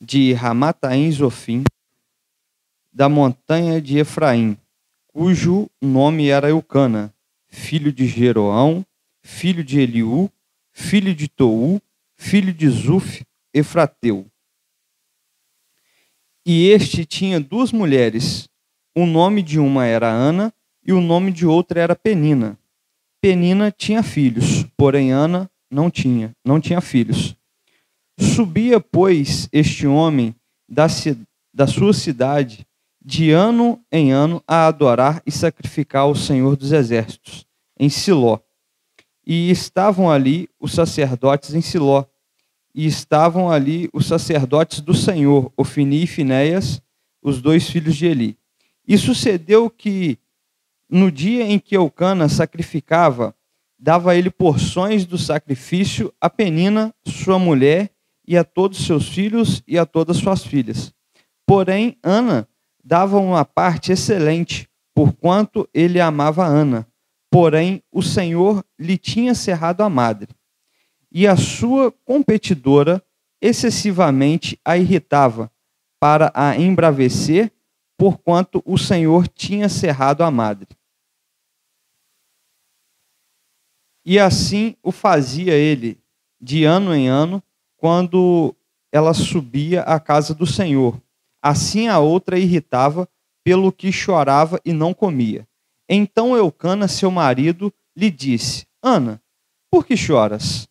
de Ramataim Zofim, da montanha de Efraim, cujo nome era Eucana, filho de Jeroão, filho de Eliú, filho de Tou, filho de Zuf, Efrateu. E este tinha duas mulheres. O nome de uma era Ana e o nome de outra era Penina. Penina tinha filhos, porém Ana não tinha filhos. Subia, pois, este homem da sua cidade de ano em ano a adorar e sacrificar ao Senhor dos Exércitos, em Siló. E estavam ali os sacerdotes em Siló. E estavam ali os sacerdotes do Senhor, Ofni e Finéias, os dois filhos de Eli. E sucedeu que, no dia em que Eucana sacrificava, dava ele porções do sacrifício a Penina, sua mulher, e a todos seus filhos e a todas suas filhas. Porém, Ana dava uma parte excelente, porquanto ele amava Ana. Porém, o Senhor lhe tinha cerrado a madre. E a sua competidora excessivamente a irritava, para a embravecer, porquanto o Senhor tinha cerrado a madre. E assim o fazia ele, de ano em ano, quando ela subia à casa do Senhor. Assim a outra irritava, pelo que chorava e não comia. Então Eucana, seu marido, lhe disse: Ana, por que choras?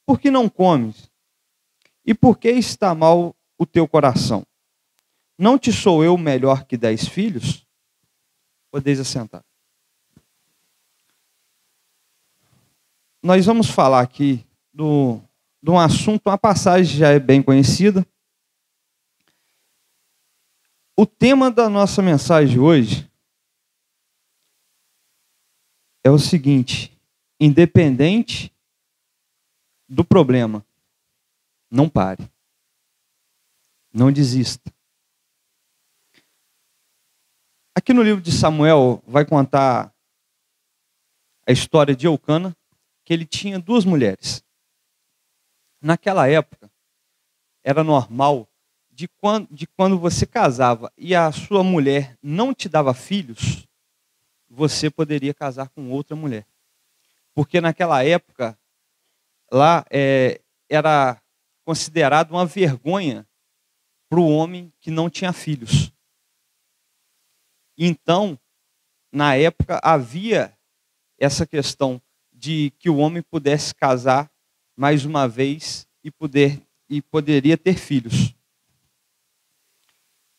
Por que não comes? E por que está mal o teu coração? Não te sou eu melhor que 10 filhos? Podeis assentar. Nós vamos falar aqui de um assunto, uma passagem que já é bem conhecida. O tema da nossa mensagem hoje é o seguinte: independente do problema, não pare. Não desista. Aqui no livro de Samuel vai contar a história de Eucana, que ele tinha duas mulheres. Naquela época, era normal de quando você casava e a sua mulher não te dava filhos, você poderia casar com outra mulher. Porque naquela época, lá era considerado uma vergonha para o homem que não tinha filhos. Então, na época, havia essa questão de que o homem pudesse casar mais uma vez e poderia ter filhos.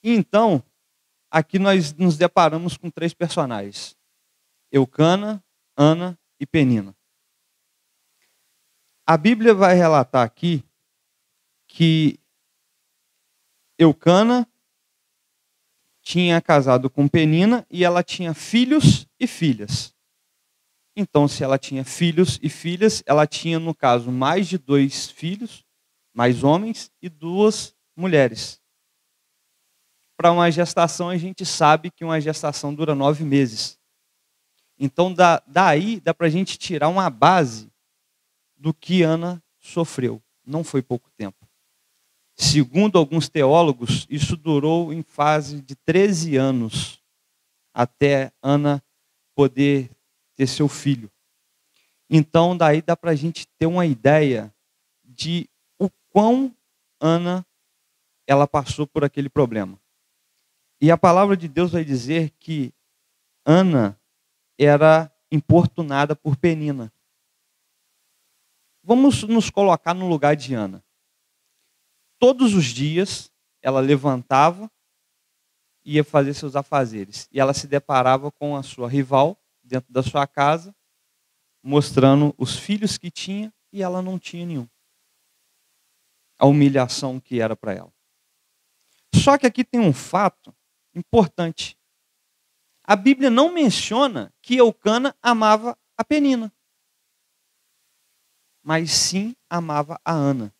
Então, aqui nós nos deparamos com 3 personagens: Eucana, Ana e Penina. A Bíblia vai relatar aqui que Eucana tinha casado com Penina e ela tinha filhos e filhas. Então, se ela tinha filhos e filhas, ela tinha, no caso, mais de 2 filhos, mais homens, e 2 mulheres. Para uma gestação, a gente sabe que uma gestação dura 9 meses. Então, daí dá para a gente tirar uma base do que Ana sofreu. Não foi pouco tempo. Segundo alguns teólogos, isso durou em fase de 13 anos, até Ana poder ter seu filho. Então, daí dá para a gente ter uma ideia de o quão Ana ela passou por aquele problema. E a palavra de Deus vai dizer que Ana era importunada por Penina. Vamos nos colocar no lugar de Ana. Todos os dias ela levantava e ia fazer seus afazeres. E ela se deparava com a sua rival dentro da sua casa, mostrando os filhos que tinha e ela não tinha nenhum. A humilhação que era para ela. Só que aqui tem um fato importante. A Bíblia não menciona que Eucana amava a Penina, mas sim amava a Ana.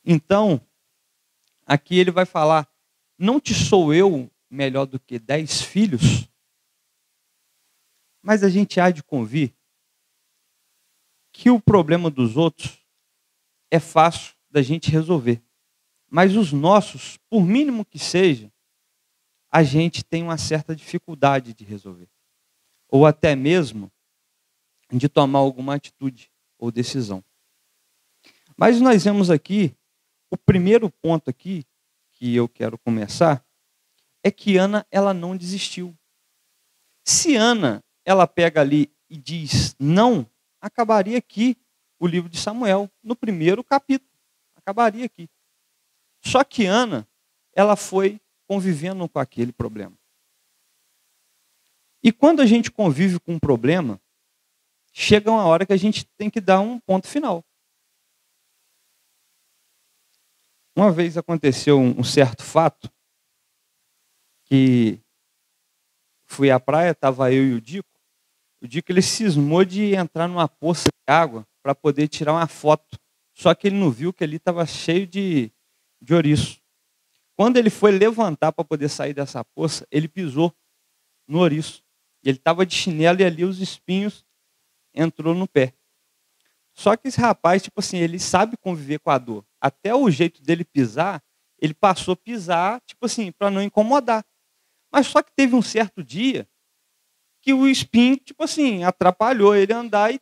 Então, aqui ele vai falar: não te sou eu melhor do que 10 filhos? Mas a gente há de convir que o problema dos outros é fácil da gente resolver. Mas os nossos, por mínimo que seja, a gente tem uma certa dificuldade de resolver. Ou até mesmo de tomar alguma atitude ou decisão. Mas nós vemos aqui, o primeiro ponto aqui, que eu quero começar, é que Ana, ela não desistiu. Se Ana, ela pega ali e diz não, acabaria aqui o livro de Samuel, no primeiro capítulo. Acabaria aqui. Só que Ana, ela foi convivendo com aquele problema. E quando a gente convive com um problema, chega uma hora que a gente tem que dar um ponto final. Uma vez aconteceu um certo fato, que fui à praia, estava eu e o Dico. O Dico, ele cismou de entrar numa poça de água para poder tirar uma foto. Só que ele não viu que ali estava cheio de ouriço. Quando ele foi levantar para poder sair dessa poça, ele pisou no ouriço. Ele estava de chinelo e ali os espinhos entrou no pé. Só que esse rapaz, tipo assim, ele sabe conviver com a dor. Até o jeito dele pisar, ele passou a pisar, tipo assim, para não incomodar. Mas só que teve um certo dia que o espinho, tipo assim, atrapalhou ele andar e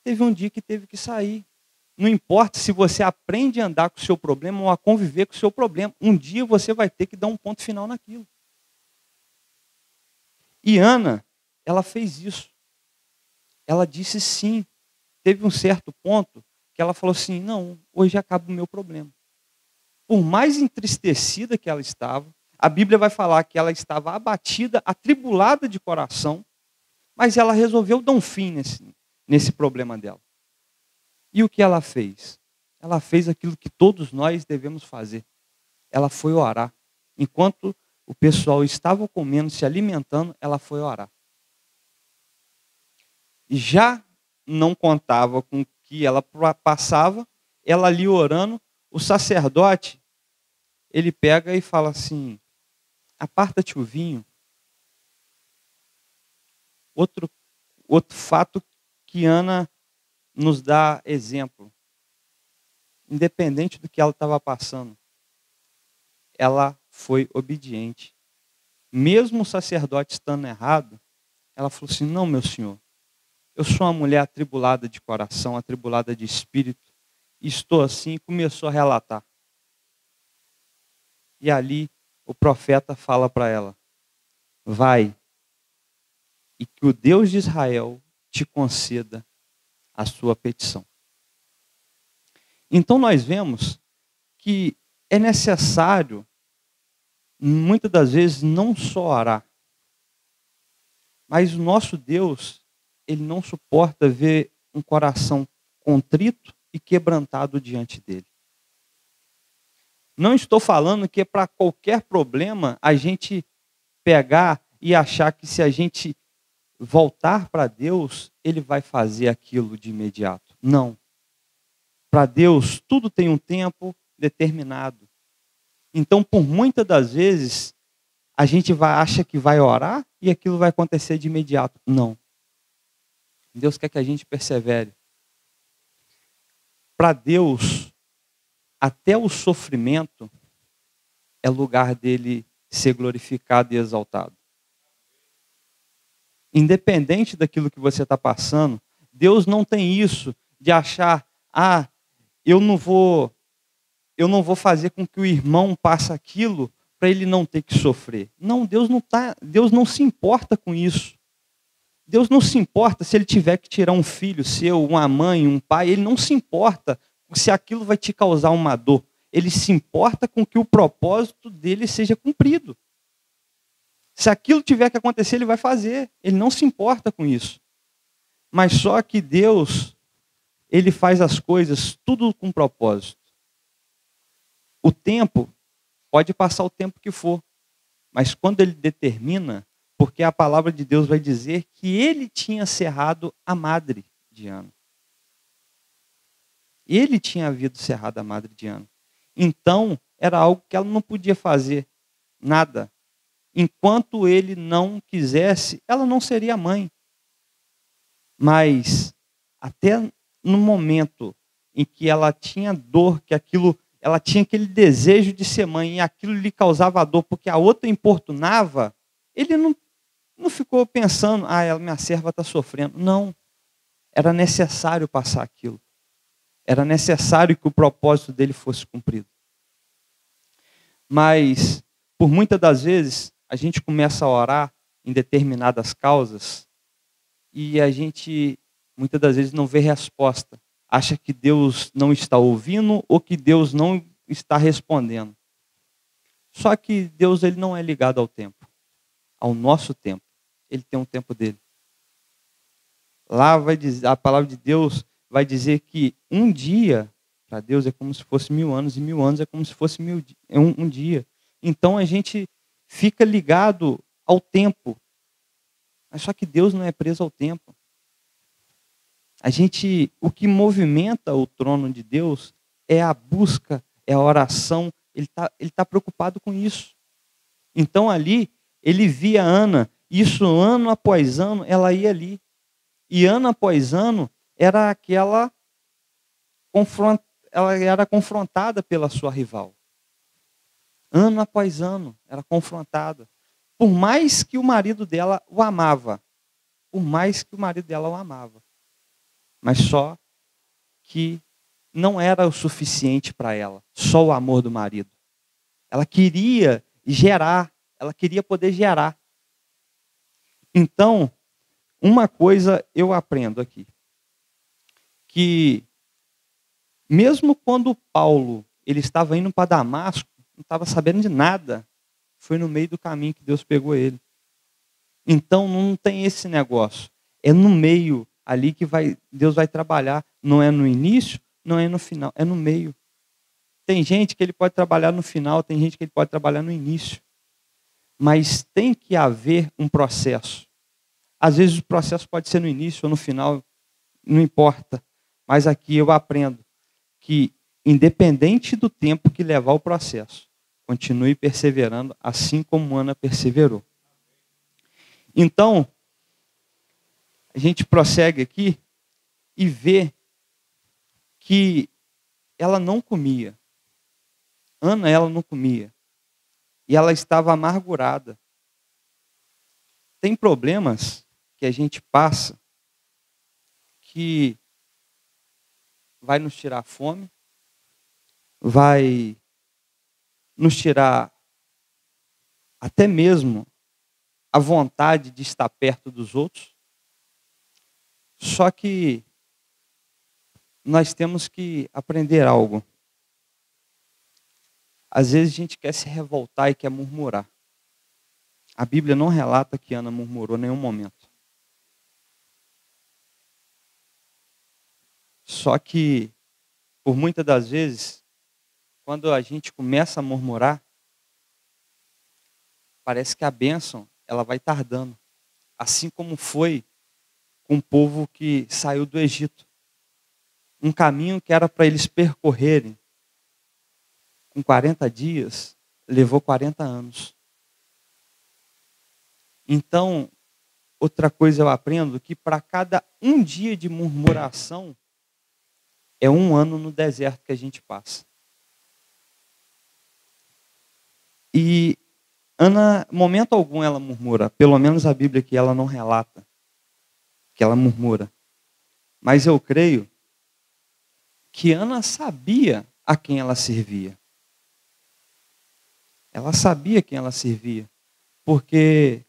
teve um dia que teve que sair. Não importa se você aprende a andar com o seu problema ou a conviver com o seu problema. Um dia você vai ter que dar um ponto final naquilo. E Ana, ela fez isso. Ela disse sim. Teve um certo ponto que ela falou assim, não, hoje acaba o meu problema. Por mais entristecida que ela estava, a Bíblia vai falar que ela estava abatida, atribulada de coração, mas ela resolveu dar um fim nesse problema dela. E o que ela fez? Ela fez aquilo que todos nós devemos fazer. Ela foi orar. Enquanto o pessoal estava comendo, se alimentando, ela foi orar. E já não contava com o que ela passava, ela ali orando, o sacerdote, ele pega e fala assim, aparta-te o vinho. Outro fato que Ana nos dá exemplo. Independente do que ela estava passando, ela foi obediente. Mesmo o sacerdote estando errado, ela falou assim, não, meu senhor, eu sou uma mulher atribulada de coração, atribulada de espírito, e estou assim, e começou a relatar. E ali o profeta fala para ela, vai, e que o Deus de Israel te conceda a sua petição. Então nós vemos que é necessário, muitas das vezes, não só orar, mas o nosso Deus, ele não suporta ver um coração contrito e quebrantado diante dele. Não estou falando que é para qualquer problema a gente pegar e achar que se a gente voltar para Deus, ele vai fazer aquilo de imediato. Não. Para Deus, tudo tem um tempo determinado. Então, por muitas das vezes, a gente acha que vai orar e aquilo vai acontecer de imediato. Não. Deus quer que a gente persevere. Para Deus, até o sofrimento é lugar dele ser glorificado e exaltado. Independente daquilo que você está passando, Deus não tem isso de achar, eu não vou fazer com que o irmão passe aquilo para ele não ter que sofrer. Não, Deus não se importa com isso. Deus não se importa se ele tiver que tirar um filho seu, uma mãe, um pai, ele não se importa se aquilo vai te causar uma dor. Ele se importa com que o propósito dele seja cumprido. Se aquilo tiver que acontecer, ele vai fazer. Ele não se importa com isso. Mas só que Deus, ele faz as coisas tudo com propósito. O tempo, pode passar o tempo que for, mas quando ele determina, porque a palavra de Deus vai dizer que ele tinha cerrado a madre de Ana. Ele tinha havido cerrado a madre de Ana. Então, era algo que ela não podia fazer nada. Enquanto ele não quisesse, ela não seria mãe. Mas, até no momento em que ela tinha dor, que aquilo ela tinha aquele desejo de ser mãe e aquilo lhe causava dor porque a outra importunava, ele não ficou pensando, minha serva está sofrendo. Não, era necessário passar aquilo. Era necessário que o propósito dele fosse cumprido. Mas, por muitas das vezes, a gente começa a orar em determinadas causas e a gente, muitas das vezes, não vê resposta. Acha que Deus não está ouvindo ou que Deus não está respondendo. Só que Deus ele não é ligado ao tempo, ao nosso tempo. Ele tem um tempo dele. Lá vai dizer, a palavra de Deus vai dizer que um dia para Deus é como se fosse 1000 anos e 1000 anos é como se fosse um dia. Então a gente fica ligado ao tempo. Mas só que Deus não é preso ao tempo. O que movimenta o trono de Deus é a busca, é a oração. Ele tá preocupado com isso. Então ali ele via Ana. Isso ano após ano ela ia ali. E ano após ano era ela era confrontada pela sua rival. Ano após ano era confrontada. Por mais que o marido dela o amava. Por mais que o marido dela o amava. Mas só que não era o suficiente para ela. Só o amor do marido. Ela queria gerar. Ela queria poder gerar. Então, uma coisa eu aprendo aqui. Que mesmo quando Paulo ele estava indo para Damasco, não estava sabendo de nada. Foi no meio do caminho que Deus pegou ele. Então não tem esse negócio. É no meio ali que Deus vai trabalhar. Não é no início, não é no final, é no meio. Tem gente que ele pode trabalhar no final, tem gente que ele pode trabalhar no início. Mas tem que haver um processo. Às vezes o processo pode ser no início ou no final, não importa. Mas aqui eu aprendo que, independente do tempo que levar o processo, continue perseverando, assim como Ana perseverou. Então, a gente prossegue aqui e vê que ela não comia. Ana, ela não comia. E ela estava amargurada. Tem problemas que a gente passa que vai nos tirar a fome, vai nos tirar até mesmo a vontade de estar perto dos outros. Só que nós temos que aprender algo. Às vezes a gente quer se revoltar e quer murmurar. A Bíblia não relata que Ana murmurou em nenhum momento. Só que, por muitas das vezes, quando a gente começa a murmurar, parece que a bênção ela vai tardando. Assim como foi com o povo que saiu do Egito. Um caminho que era para eles percorrerem com 40 dias, levou 40 anos. Então, outra coisa eu aprendo que para cada um dia de murmuração, é um ano no deserto que a gente passa. E Ana, momento algum ela murmura. Pelo menos a Bíblia aqui ela não relata que ela murmura. Mas eu creio que Ana sabia a quem ela servia. Ela sabia quem ela servia. Porque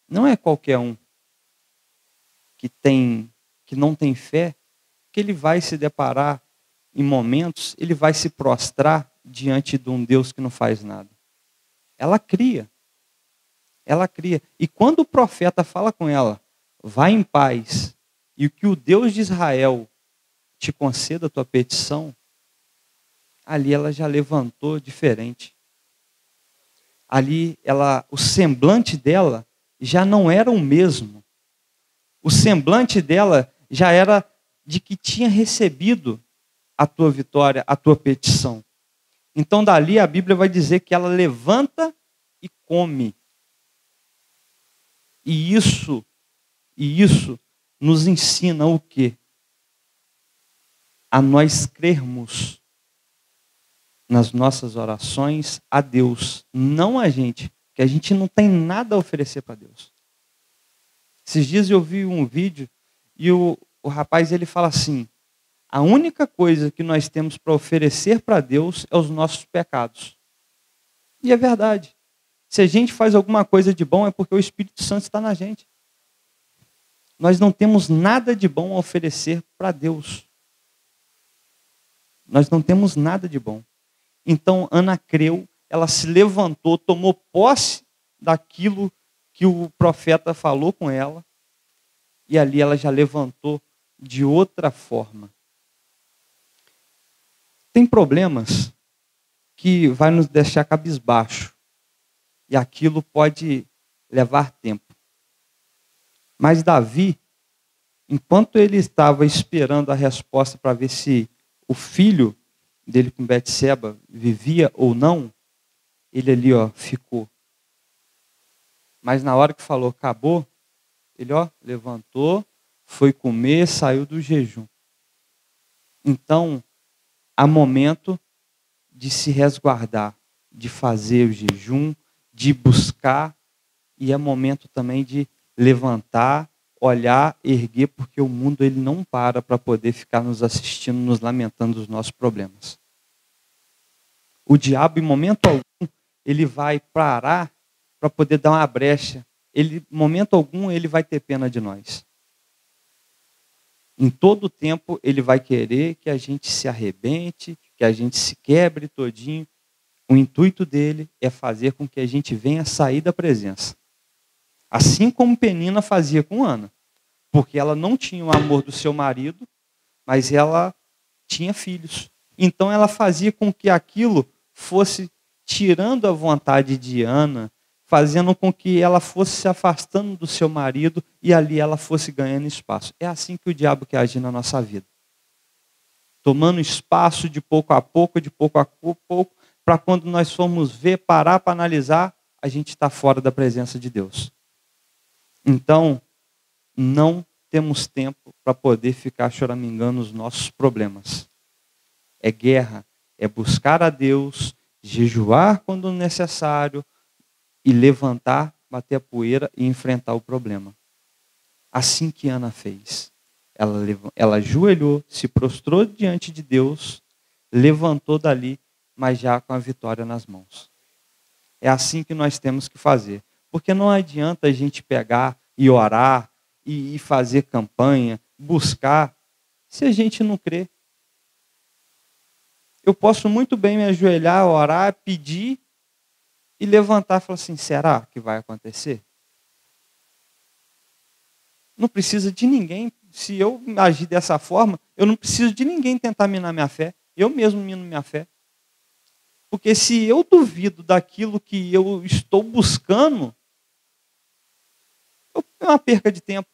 não é qualquer um que não tem fé que ele vai se deparar em momentos, ele vai se prostrar diante de um Deus que não faz nada. Ela cria. Ela cria. E quando o profeta fala com ela, vai em paz, e que o Deus de Israel te conceda a tua petição, ali ela já levantou diferente. Ali o semblante dela já não era o mesmo. O semblante dela já era de que tinha recebido a tua vitória, a tua petição. Então dali a Bíblia vai dizer que ela levanta e come. E isso nos ensina o quê? A nós crermos nas nossas orações a Deus, não a gente, porque a gente não tem nada a oferecer para Deus. Esses dias eu vi um vídeo e o rapaz ele fala assim: a única coisa que nós temos para oferecer para Deus é os nossos pecados. E é verdade. Se a gente faz alguma coisa de bom é porque o Espírito Santo está na gente. Nós não temos nada de bom a oferecer para Deus. Nós não temos nada de bom. Então Ana creu, ela se levantou, tomou posse daquilo que o profeta falou com ela, e ali ela já levantou de outra forma. Tem problemas que vai nos deixar cabisbaixo, e aquilo pode levar tempo. Mas Davi, enquanto ele estava esperando a resposta para ver se o filho dele com Betseba vivia ou não, ele ali ficou. Mas na hora que falou acabou, ele levantou, foi comer, saiu do jejum. Então, há momento de se resguardar, de fazer o jejum, de buscar, e é momento também de levantar, olhar, erguer, porque o mundo ele não para poder ficar nos assistindo, nos lamentando dos nossos problemas. O diabo, em momento algum, ele vai parar para poder dar uma brecha. Em momento algum, ele vai ter pena de nós. Em todo tempo, ele vai querer que a gente se arrebente, que a gente se quebre todinho. O intuito dele é fazer com que a gente venha sair da presença. Assim como Penina fazia com Ana. Porque ela não tinha o amor do seu marido, mas ela tinha filhos. Então ela fazia com que aquilo fosse tirando a vontade de Ana, fazendo com que ela fosse se afastando do seu marido e ali ela fosse ganhando espaço. É assim que o diabo quer agir na nossa vida. Tomando espaço de pouco a pouco, para quando nós formos ver, parar para analisar, a gente está fora da presença de Deus. Então, não temos tempo para poder ficar choramingando os nossos problemas. É guerra, é buscar a Deus, jejuar quando necessário e levantar, bater a poeira e enfrentar o problema. Assim que Ana fez. Ela ajoelhou, se prostrou diante de Deus, levantou dali, mas já com a vitória nas mãos. É assim que nós temos que fazer. Porque não adianta a gente pegar e orar, e fazer campanha, buscar, se a gente não crê. Eu posso muito bem me ajoelhar, orar, pedir, e levantar e falar assim, será que vai acontecer? Não precisa de ninguém. Se eu agir dessa forma, eu não preciso de ninguém tentar minar minha fé. Eu mesmo mino minha fé. Porque se eu duvido daquilo que eu estou buscando, é uma perca de tempo.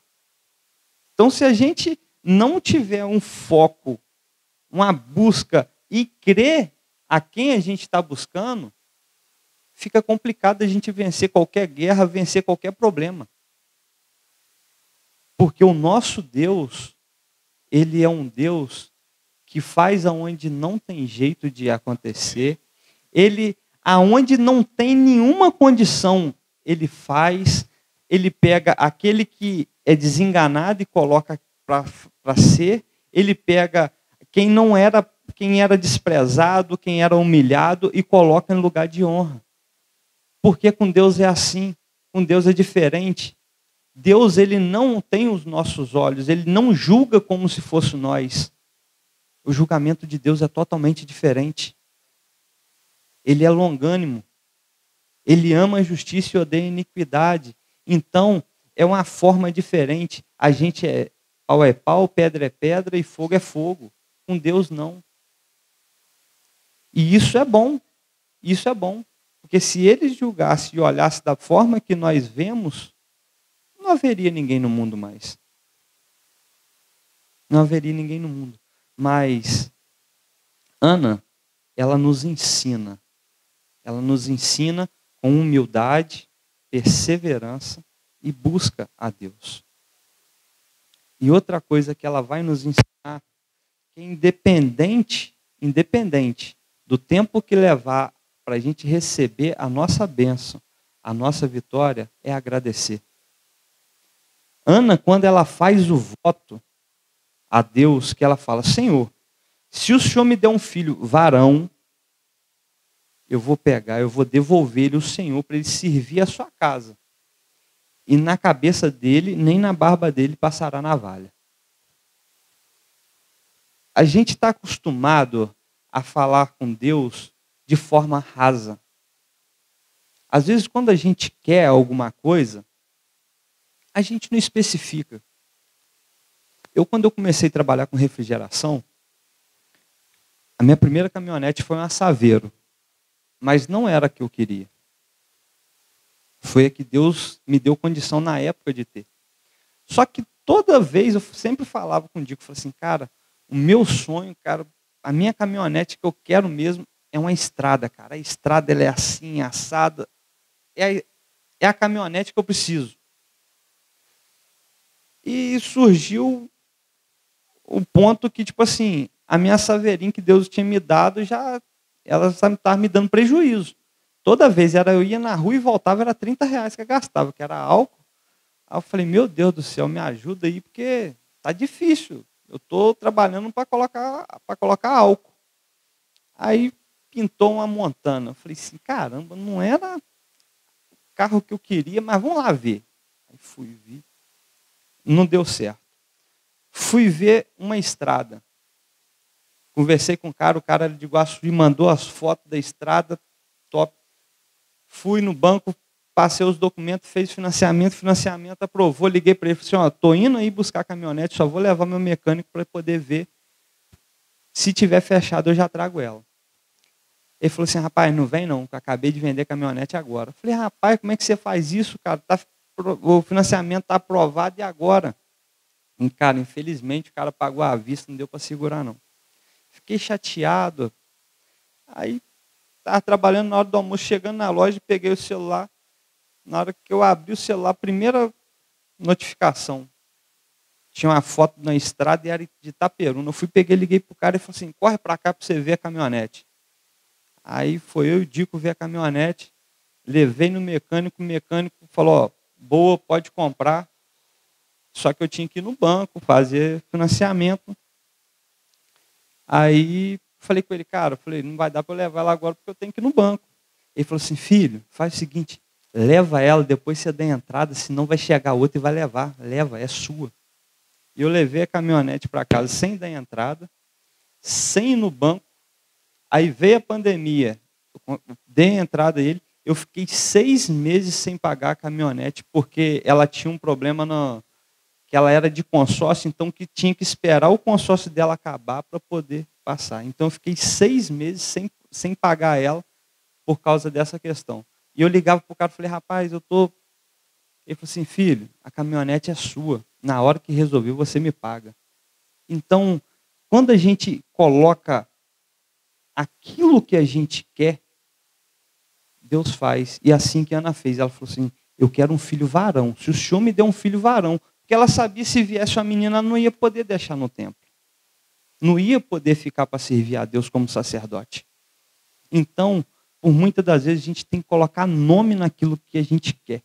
Então, se a gente não tiver um foco, uma busca e crer a quem a gente está buscando, fica complicado a gente vencer qualquer guerra, vencer qualquer problema. Porque o nosso Deus, ele é um Deus que faz aonde não tem jeito de acontecer. Ele, aonde não tem nenhuma condição, ele faz. Ele pega aquele que é desenganado e coloca para ser. Ele pega quem era desprezado, quem era humilhado e coloca em lugar de honra. Porque com Deus é assim, com Deus é diferente. Deus, ele não tem os nossos olhos, ele não julga como se fosse nós. O julgamento de Deus é totalmente diferente. Ele é longânimo. Ele ama a justiça e odeia a iniquidade. Então, é uma forma diferente. A gente pau é pau, pedra é pedra e fogo é fogo. Com Deus, não. E isso é bom. Isso é bom. Porque se ele julgasse e olhasse da forma que nós vemos, não haveria ninguém no mundo mais. Não haveria ninguém no mundo. Mas Ana, ela nos ensina. Ela nos ensina com humildade, perseverança e busca a Deus. E outra coisa que ela vai nos ensinar, que é independente do tempo que levar para a gente receber a nossa bênção, a nossa vitória, é agradecer. Ana, quando ela faz o voto a Deus, que ela fala: Senhor, se o Senhor me der um filho varão, eu vou pegar, eu vou devolver ele ao Senhor para ele servir a sua casa. E na cabeça dele, nem na barba dele passará navalha. A gente está acostumado a falar com Deus de forma rasa. Às vezes, quando a gente quer alguma coisa, a gente não especifica. Quando eu comecei a trabalhar com refrigeração, a minha primeira caminhonete foi uma Saveiro, mas não era a que eu queria. Foi a que Deus me deu condição na época de ter. Só que toda vez eu sempre falava com o Dico, falei assim, cara, o meu sonho, cara, a minha caminhonete que eu quero mesmo é uma estrada, cara. A estrada ela é assim, assada. É a caminhonete que eu preciso. E surgiu o ponto que, tipo assim, a minha Saveirinha que Deus tinha me dado, ela estava me dando prejuízo. Toda vez eu ia na rua e voltava, era R$30 que eu gastava, que era álcool. Aí eu falei, meu Deus do céu, me ajuda aí, porque tá difícil. Eu estou trabalhando para colocar álcool. Aí pintou uma Montana. Eu falei assim, caramba, não era o carro que eu queria, mas vamos lá ver. Aí fui ver. Não deu certo. Fui ver uma estrada. Conversei com o cara era de Iguaçu, mandou as fotos da estrada, top. Fui no banco, passei os documentos, fez financiamento aprovou, liguei para ele, falei assim, estou indo aí buscar a caminhonete, só vou levar meu mecânico para poder ver. Se tiver fechado, eu já trago ela. Ele falou assim, rapaz, não vem não, eu acabei de vender a caminhonete agora. Eu falei, rapaz, como é que você faz isso, cara? O financiamento está aprovado e agora? E, cara, infelizmente, o cara pagou à vista, não deu para segurar não. Fiquei chateado. Aí, estava trabalhando na hora do almoço, chegando na loja, peguei o celular. Na hora que eu abri o celular, primeira notificação. Tinha uma foto na estrada e era de Itaperuna. Eu fui, liguei para o cara e falei assim, corre para cá para você ver a caminhonete. Aí foi eu e o Dico ver a caminhonete, levei no mecânico, o mecânico falou, boa, pode comprar. Só que eu tinha que ir no banco, fazer financiamento. Aí falei com ele, cara, não vai dar para eu levar ela agora porque eu tenho que ir no banco. Ele falou assim, filho, faz o seguinte, leva ela, depois você dá a entrada, senão vai chegar outra e vai levar. Leva, é sua. E eu levei a caminhonete para casa sem dar a entrada, sem ir no banco. Aí veio a pandemia, eu dei a entrada a ele, eu fiquei 6 meses sem pagar a caminhonete, porque ela tinha um problema que ela era de consórcio, então que tinha que esperar o consórcio dela acabar para poder passar. Então eu fiquei 6 meses sem pagar ela por causa dessa questão. E eu ligava para o cara e falei, rapaz, eu estou... Ele falou assim, filho, a caminhonete é sua. Na hora que resolveu, você me paga. Então, quando a gente coloca aquilo que a gente quer, Deus faz. E assim que a Ana fez. Ela falou assim, eu quero um filho varão. Se o Senhor me der um filho varão, porque ela sabia se viesse uma menina, ela não ia poder deixar no templo. Não ia poder ficar para servir a Deus como sacerdote. Então, por muitas das vezes, a gente tem que colocar nome naquilo que a gente quer.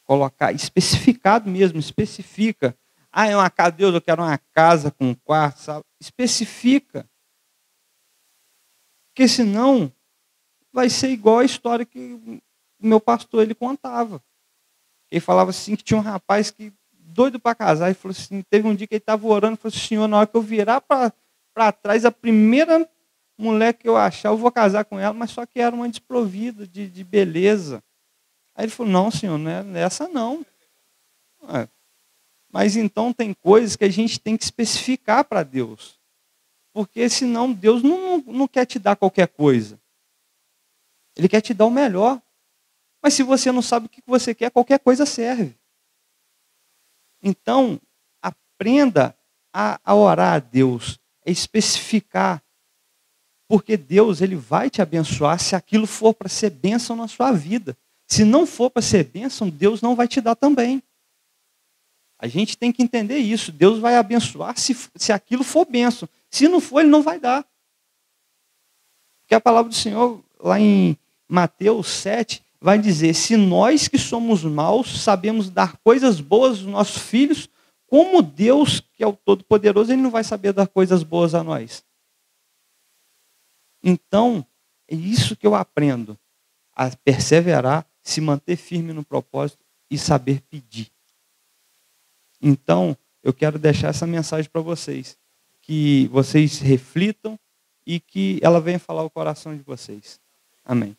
Colocar, especificado mesmo, especifica. Ah, é uma casa, Deus, eu quero uma casa com um quarto, sabe? Especifica. Porque senão, vai ser igual a história que o meu pastor ele contava. Ele falava assim, que tinha um rapaz que doido para casar, e falou assim, teve um dia que ele estava orando, e falou assim, Senhor, na hora que eu virar para trás, a primeira mulher que eu achar, eu vou casar com ela, mas só que era uma desprovida de beleza. Aí ele falou, não, Senhor, não é essa não. Mas então tem coisas que a gente tem que especificar para Deus. Porque senão Deus não quer te dar qualquer coisa. Ele quer te dar o melhor. Mas se você não sabe o que você quer, qualquer coisa serve. Então, aprenda a orar a Deus, a especificar. Porque Deus ele vai te abençoar se aquilo for para ser bênção na sua vida. Se não for para ser bênção, Deus não vai te dar também. A gente tem que entender isso. Deus vai abençoar se aquilo for bênção. Se não for, Ele não vai dar. Porque a palavra do Senhor, lá em Mateus 7, vai dizer: se nós que somos maus sabemos dar coisas boas aos nossos filhos, como Deus, que é o Todo-Poderoso, Ele não vai saber dar coisas boas a nós? Então, é isso que eu aprendo: a perseverar, se manter firme no propósito e saber pedir. Então, eu quero deixar essa mensagem para vocês, que vocês reflitam e que ela venha falar o coração de vocês. Amém.